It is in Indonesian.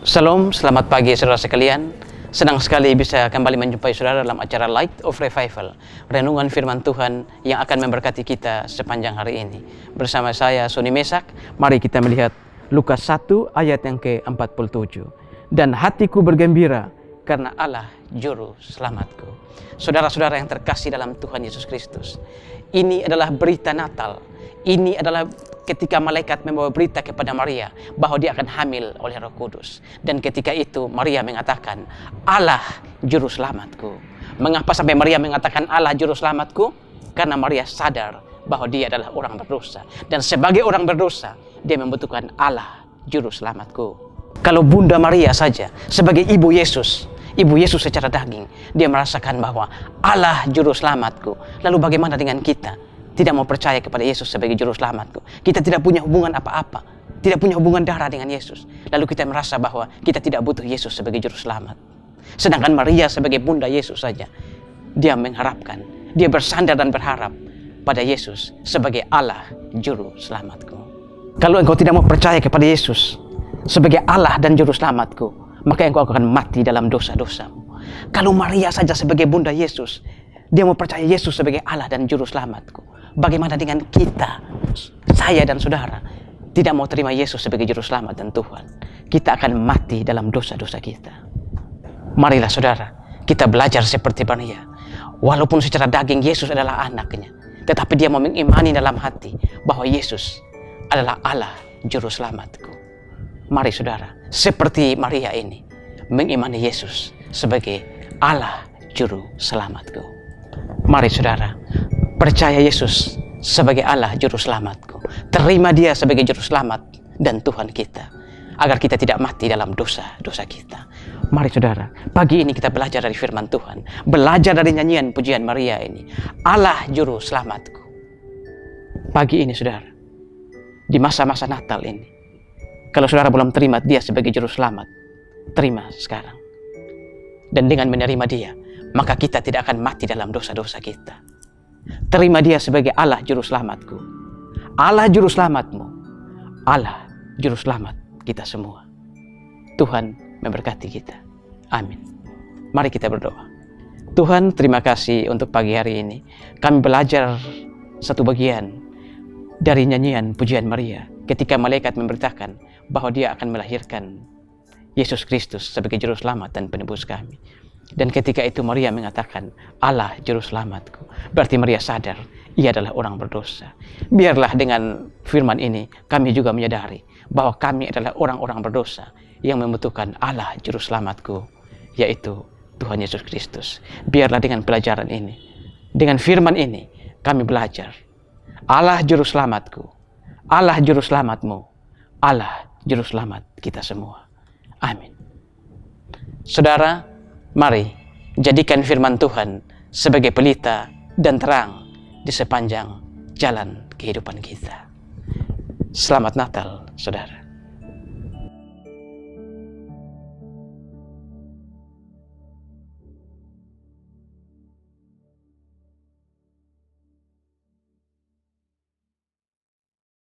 Shalom, selamat pagi saudara sekalian. Senang sekali bisa kembali menjumpai saudara dalam acara Light of Revival, renungan firman Tuhan yang akan memberkati kita sepanjang hari ini. Bersama saya Sony Mesak, mari kita melihat Lukas 1 ayat yang ke-47. Dan hatiku bergembira karena Allah juru selamatku. Saudara-saudara yang terkasih dalam Tuhan Yesus Kristus, ini adalah berita Natal. Ini adalah ketika malaikat membawa berita kepada Maria bahwa dia akan hamil oleh Roh Kudus. Dan ketika itu Maria mengatakan, Allah juru selamatku. Mengapa sampai Maria mengatakan Allah juru selamatku? Karena Maria sadar bahwa dia adalah orang berdosa. Dan sebagai orang berdosa, dia membutuhkan Allah juru selamatku. Kalau Bunda Maria saja sebagai ibu Yesus secara daging, dia merasakan bahwa Allah juru selamatku. Lalu bagaimana dengan kita? Tidak mau percaya kepada Yesus sebagai juru selamatku. Kita tidak punya hubungan apa-apa. Tidak punya hubungan darah dengan Yesus. Lalu kita merasa bahwa kita tidak butuh Yesus sebagai juru selamat. Sedangkan Maria sebagai bunda Yesus saja, dia mengharapkan, dia bersandar dan berharap pada Yesus sebagai Allah juru selamatku. Kalau engkau tidak mau percaya kepada Yesus sebagai Allah dan juru selamatku, maka engkau akan mati dalam dosa-dosamu. Kalau Maria saja sebagai bunda Yesus, dia mau percaya Yesus sebagai Allah dan juru selamatku. Bagaimana dengan kita, saya dan saudara, tidak mau terima Yesus sebagai juru selamat dan Tuhan? Kita akan mati dalam dosa-dosa kita. Marilah saudara, kita belajar seperti Maria. Walaupun secara daging Yesus adalah anaknya, tetapi dia mau mengimani dalam hati bahwa Yesus adalah Allah juru selamatku. Mari saudara, seperti Maria ini, mengimani Yesus sebagai Allah juru selamatku. Mari saudara, percaya Yesus sebagai Allah juru selamatku. Terima dia sebagai juru selamat dan Tuhan kita, agar kita tidak mati dalam dosa-dosa kita. Mari saudara, pagi ini kita belajar dari firman Tuhan, belajar dari nyanyian pujian Maria ini, Allah juru selamatku. Pagi ini saudara, di masa-masa Natal ini, kalau saudara belum terima dia sebagai juru selamat, terima sekarang. Dan dengan menerima dia, maka kita tidak akan mati dalam dosa-dosa kita. Terima dia sebagai Allah juru selamatku, Allah juru selamatmu, Allah juru selamat kita semua. Tuhan memberkati kita. Amin. Mari kita berdoa. Tuhan, terima kasih untuk pagi hari ini. Kami belajar satu bagian dari nyanyian pujian Maria ketika malaikat memberitakan bahwa dia akan melahirkan Yesus Kristus sebagai juru selamat dan penebus kami. Dan ketika itu Maria mengatakan, Allah juru selamatku. Berarti Maria sadar, ia adalah orang berdosa. Biarlah dengan firman ini, kami juga menyadari bahwa kami adalah orang-orang berdosa yang membutuhkan Allah juru selamatku, yaitu Tuhan Yesus Kristus. Biarlah dengan pelajaran ini, dengan firman ini, kami belajar. Allah juru selamatku, Allah juru selamatmu, Allah juru selamat kita semua. Amin. Saudara, mari jadikan firman Tuhan sebagai pelita dan terang di sepanjang jalan kehidupan kita. Selamat Natal, saudara.